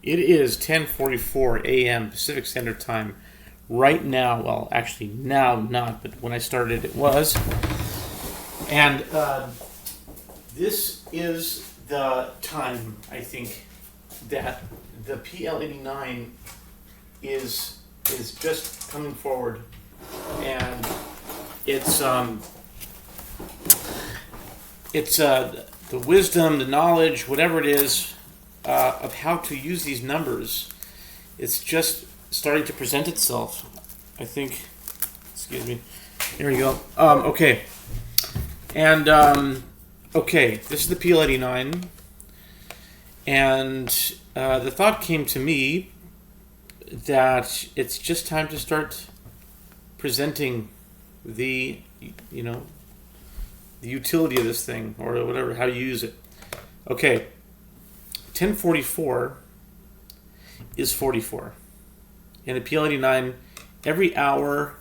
It is 10:44 a.m. Pacific Standard Time right now. Well, actually now not, but when I started it was. And this is the time, I think, that the PL-89 is just coming forward, and it's the wisdom, the knowledge, whatever it is, of how to use these numbers. It's just starting to present itself, I think. Excuse me. Here we go. Okay. And, okay, this is the PL-89. And the thought came to me that it's just time to start presenting the utility of this thing, or whatever, how you use it. Okay, 1044 is 44. In the PL-89, every hour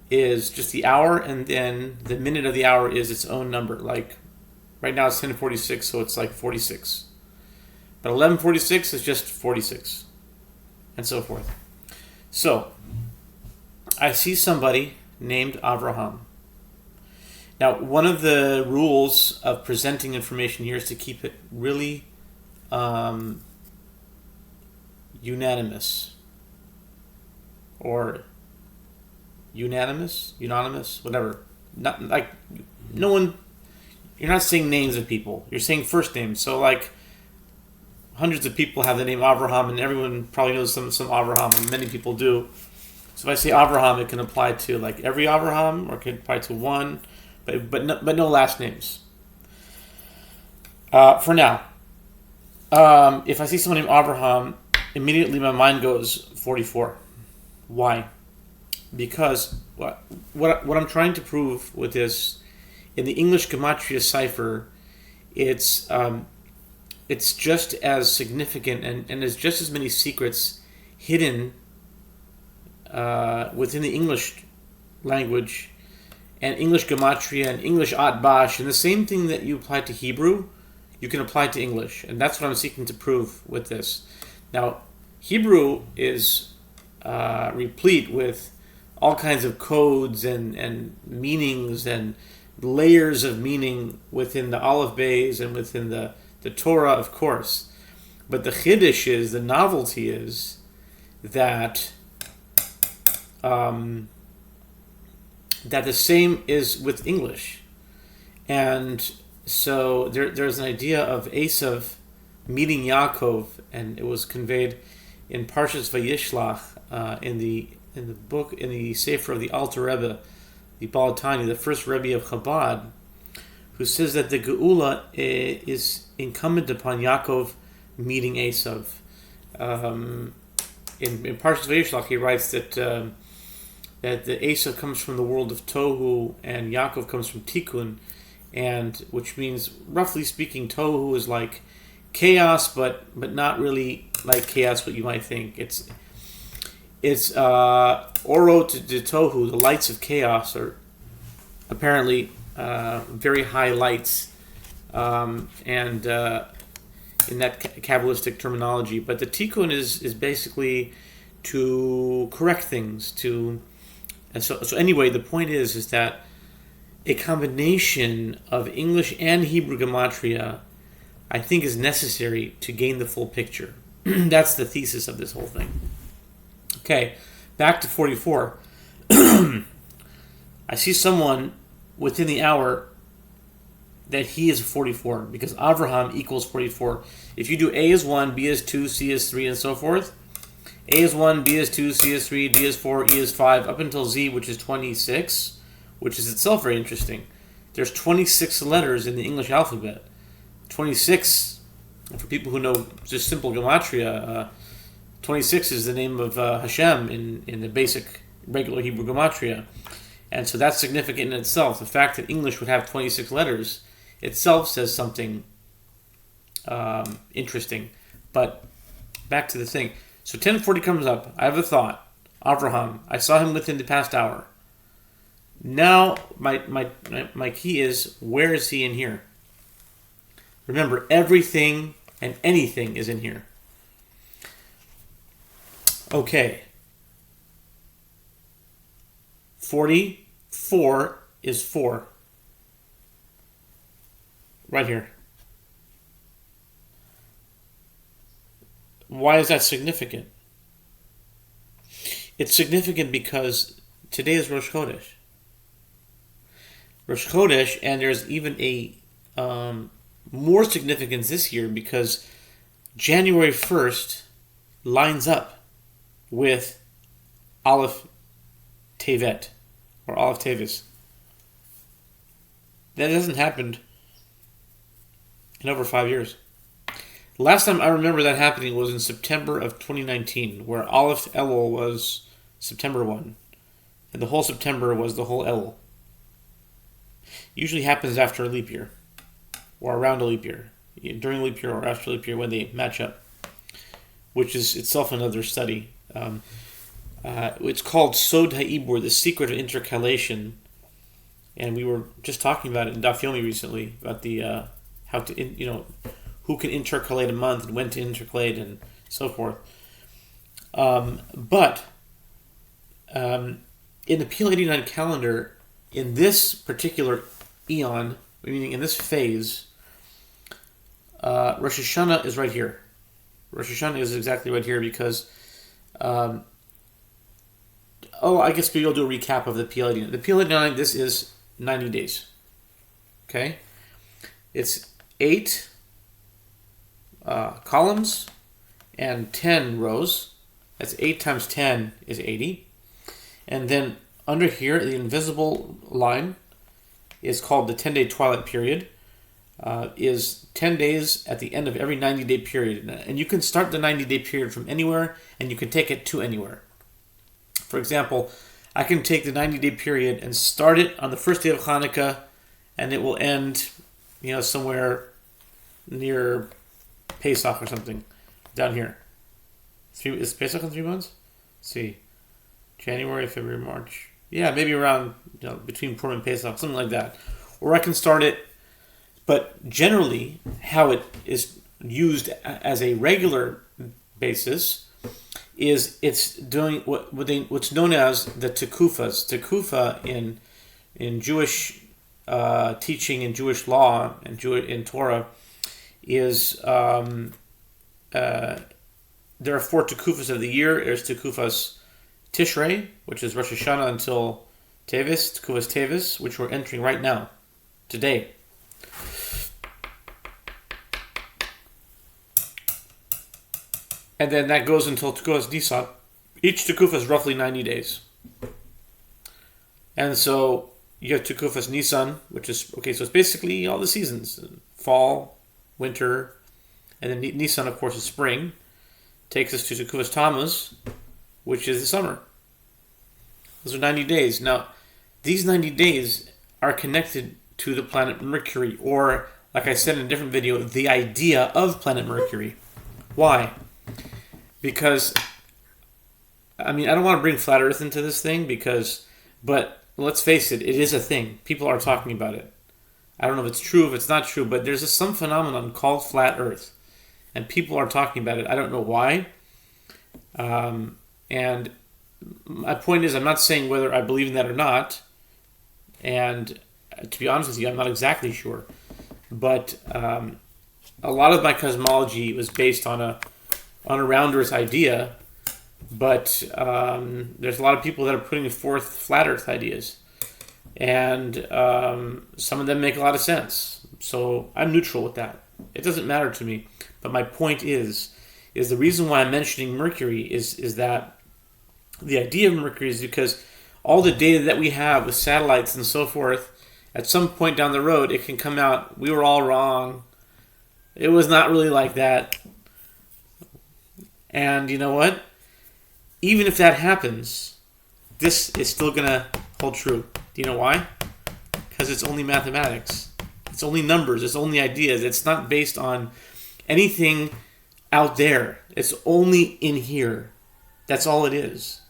is just the hour, and then the minute of the hour is its own number. Like, right now it's 10:46, so it's like 46. But 11:46 is just 46, and so forth. So, I see somebody named Avraham. Now, one of the rules of presenting information here is to keep it really unanimous, or unanimous, whatever. Not like no one. You're not saying names of people. You're saying first names. So, like, hundreds of people have the name Avraham, and everyone probably knows some Avraham, and many people do. So, if I say Avraham, it can apply to like every Avraham, or it can apply to one. But no last names. For now, if I see someone named Avraham, immediately my mind goes 44. Why? Because what I'm trying to prove with this, in the English Gematria cipher, it's just as significant and there's just as many secrets hidden within the English language and English Gematria and English Atbash, and the same thing that you apply to Hebrew, you can apply to English. And that's what I'm seeking to prove with this. Now, Hebrew is replete with all kinds of codes and meanings and layers of meaning within the Aleph Beis and within the Torah, of course. But the Chiddush is, the novelty is, that that the same is with English. And so there's an idea of Esav meeting Yaakov, and it was conveyed in Parshas Vayishlach, in the book, in the Sefer of the Alter Rebbe, the Baal Tanya, the first Rebbe of Chabad, who says that the Geula is incumbent upon Yaakov meeting Esav. In Parshas Vayishlach, he writes that the Esav comes from the world of Tohu and Yaakov comes from Tikkun, and which means, roughly speaking, Tohu is like chaos, but not really like chaos what you might think. It's Oro to Tohu, the lights of chaos, are apparently very high lights, and in that Kabbalistic terminology. But the Tikkun is basically to correct things, so anyway, the point is that a combination of English and Hebrew Gematria, I think, is necessary to gain the full picture. That's the thesis of this whole thing. Okay, back to 44. I see someone within the hour that he is 44, because Avraham equals 44. If you do A is 1, B is 2, C is 3, and so forth, A is 1, B is 2, C is 3, D is 4, E is 5, up until Z, which is 26, which is itself very interesting. There's 26 letters in the English alphabet. 26, for people who know just simple Gematria, 26 is the name of Hashem in the basic, regular Hebrew Gematria. And so that's significant in itself. The fact that English would have 26 letters itself says something interesting. But back to the thing. So 1040 comes up. I have a thought. Avraham. I saw him within the past hour. Now my key is, where is he in here? Remember, everything and anything is in here. Okay. 44 is 4. Right here. Why is that significant? It's significant because today is Rosh Chodesh. Rosh Chodesh, and there's even a more significance this year because January 1st lines up with Aleph Tevet, or Aleph Tevis. That hasn't happened in over 5 years. Last time I remember that happening was in September of 2019, where Aleph Elul was September 1, and the whole September was the whole Elul. Usually happens after a leap year, or around a leap year, during a leap year or after a leap year when they match up, which is itself another study. It's called Sod HaIbur, the secret of intercalation, and we were just talking about it in Daf Yomi recently about the how to who can intercalate a month and when to intercalate and so forth. But in the PL-89 calendar, in this particular eon, meaning in this phase, Rosh Hashanah is right here. Rosh Hashanah is exactly right here because, I guess maybe I'll do a recap of the PL-89. The PL-89, this is 90 days. Okay? It's 8 columns and 10 rows. That's 8 times 10 is 80. And then under here, the invisible line is called the 10-day twilight period. Is 10 days at the end of every 90-day period. And you can start the 90-day period from anywhere, and you can take it to anywhere. For example, I can take the 90-day period and start it on the first day of Chanukah, and it will end, somewhere near Pesach or something, down here. Is Pesach in 3 months? Let's see. January, February, March. Yeah, maybe around, between Purim and Pesach, something like that. Or I can start it, but generally, how it is used as a regular basis is it's doing what's known as the tekufas. Tekufa in Jewish teaching, in Jewish law, and in Torah is there are 4 tekufas of the year. There's tekufas Tishrei, which is Rosh Hashanah until Tevis, tekufas Tevis, which we're entering right now, today. And then that goes until tekufas Nisan. Each tekufa is roughly 90 days. And so you have tekufas Nisan, which is, so it's basically all the seasons. Fall, winter, and then Nisan, of course, is spring. Takes us to tekufas Tammuz, which is the summer. Those are 90 days. Now, these 90 days are connected to the planet Mercury, or, like I said in a different video, the idea of planet Mercury. Why? Because, I don't want to bring flat Earth into this thing but let's face it, it is a thing. People are talking about it. I don't know if it's true, if it's not true, but there's some phenomenon called flat Earth, and people are talking about it. I don't know why. And my point is, I'm not saying whether I believe in that or not, and to be honest with you, I'm not exactly sure. But a lot of my cosmology was based on a round Earth idea, but there's a lot of people that are putting forth flat Earth ideas, and some of them make a lot of sense. So I'm neutral with that. It doesn't matter to me. But my point is the reason why I'm mentioning Mercury is that the idea of Mercury is because all the data that we have with satellites and so forth, at some point down the road, it can come out, we were all wrong. It was not really like that. And you know what? Even if that happens, this is still going to hold true. Do you know why? Because it's only mathematics. It's only numbers. It's only ideas. It's not based on anything out there. It's only in here. That's all it is.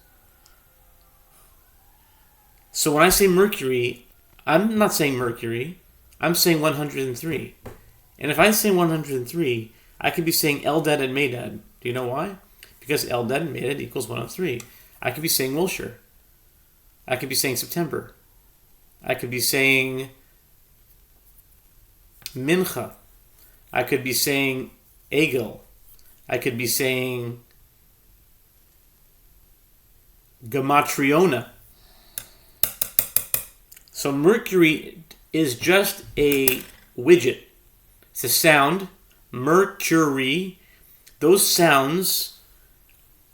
So when I say Mercury, I'm not saying Mercury. I'm saying 103. And if I say 103, I could be saying Eldad and Medad. Do you know why? because Eldad made it equals 103. I could be saying Wilshire. I could be saying September. I could be saying Mincha. I could be saying Egel. I could be saying Gematriona. So Mercury is just a widget. It's a sound. Mercury. Those sounds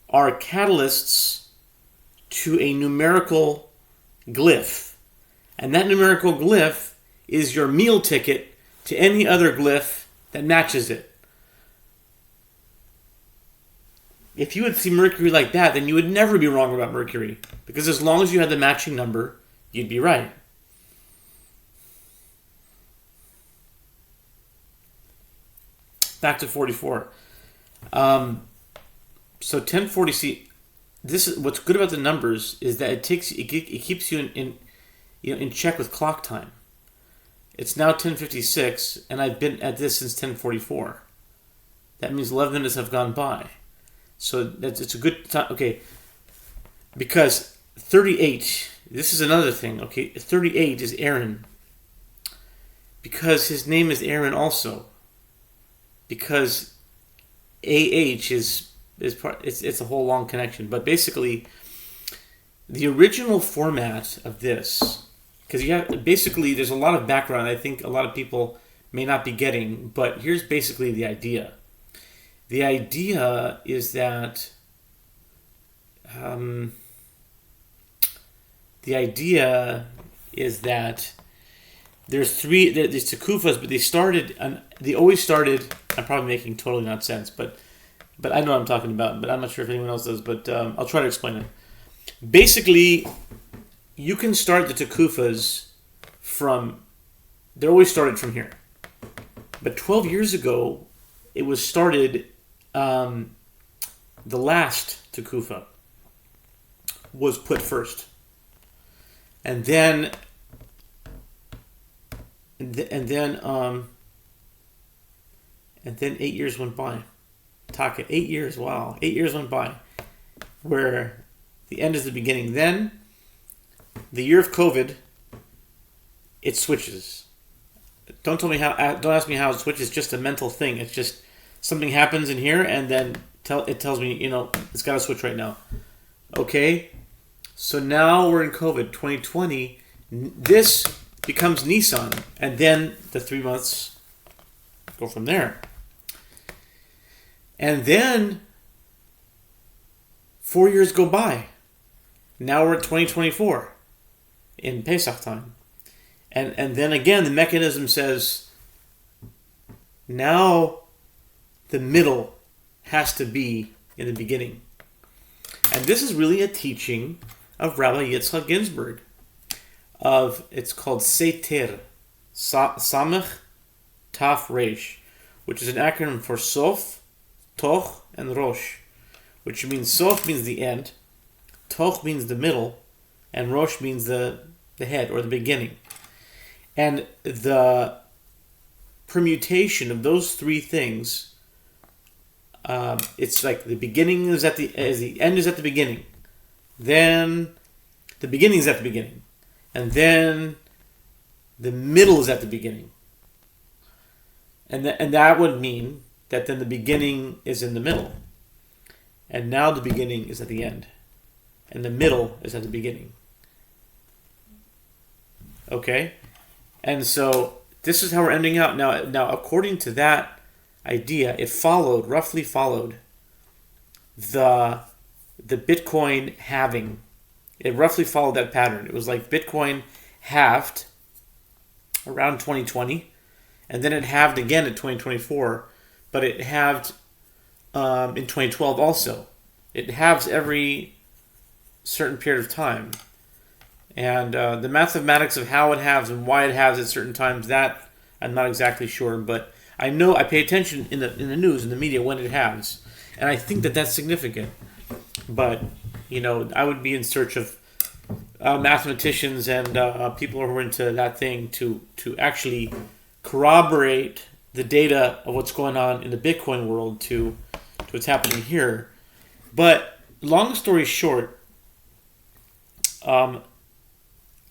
are catalysts to a numerical glyph. And that numerical glyph is your meal ticket to any other glyph that matches it. If you would see Mercury like that, then you would never be wrong about Mercury. Because as long as you had the matching number, you'd be right. Back to 44. So 1040. See, this is what's good about the numbers is that it keeps you in check with clock time. It's now 10:56, and I've been at this since 10:44. That means 11 minutes have gone by. So it's a good time. Okay, because 38. This is another thing. Okay, 38 is Aaron. Because his name is Aaron also. Because AH is part. It's a whole long connection. But basically, the original format of this, because basically there's a lot of background I think a lot of people may not be getting, but here's basically the idea. The idea is that there's Tekufas, but they always started. I'm probably making totally not sense, but I know what I'm talking about, but I'm not sure if anyone else does, but I'll try to explain it. Basically, you can start the Tekufas they're always started from here. But 12 years ago, it was started, the last Tekufa was put first. And then 8 years went by. Taka, 8 years, wow. 8 years went by. Where the end is the beginning. Then, the year of COVID, it switches. Don't ask me how it switches. It's just a mental thing. It's just something happens in here, and then it tells me, it's got to switch right now. Okay? So now we're in COVID, 2020. This becomes Nissan, and then the 3 months go from there. And then 4 years go by. Now we're at 2024 in Pesach time. And then again, the mechanism says, now the middle has to be in the beginning. And this is really a teaching of Rabbi Yitzchak Ginsburg. It's called Seter, Samech Taf Reish, which is an acronym for Sof, Toch, and Rosh, which means Sof means the end, Toch means the middle, and Rosh means the head or the beginning. And the permutation of those three things, it's like the beginning is the end is at the beginning, then the beginning is at the beginning, and then the middle is at the beginning, and that would mean that then the beginning is in the middle, and now the beginning is at the end, and the middle is at the beginning. Okay? And so this is how we're ending out. Now, according to that idea, it roughly followed the Bitcoin halving. It roughly followed that pattern. It was like Bitcoin halved around 2020, and then it halved again in 2024, but it halved in 2012 also. It halves every certain period of time. And the mathematics of how it halves and why it halves at certain times, that I'm not exactly sure. But I know I pay attention in the news, in the media, when it halves. And I think that that's significant. But, I would be in search of mathematicians and people who are into that thing to actually corroborate the data of what's going on in the Bitcoin world to what's happening here. But long story short, I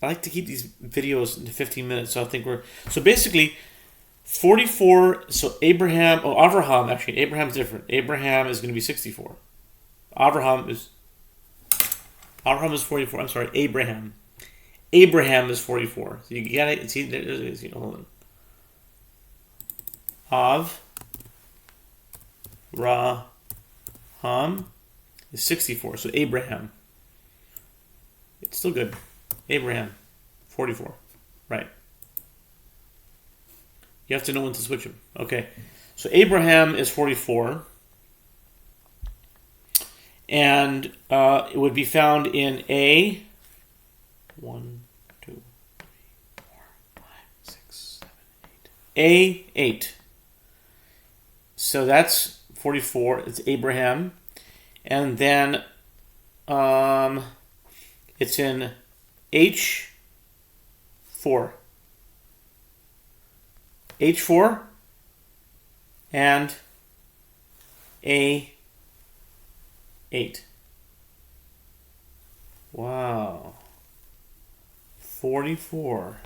like to keep these videos into 15 minutes. So I think so basically 44. So Avraham, actually, Abraham's different. Abraham is going to be 64. Avraham is 44. I'm sorry, Abraham. Abraham is 44. So you gotta see. Hold on. Avraham is 64. So Abraham. It's still good. Abraham, 44. Right. You have to know when to switch them. Okay. So Abraham is 44. And it would be found in A. 1, 2, 3, 4, 5, 6, 7, 8. A8. So that's 44. It's Abraham. And then it's in H4. H4 and A8. Wow. 44.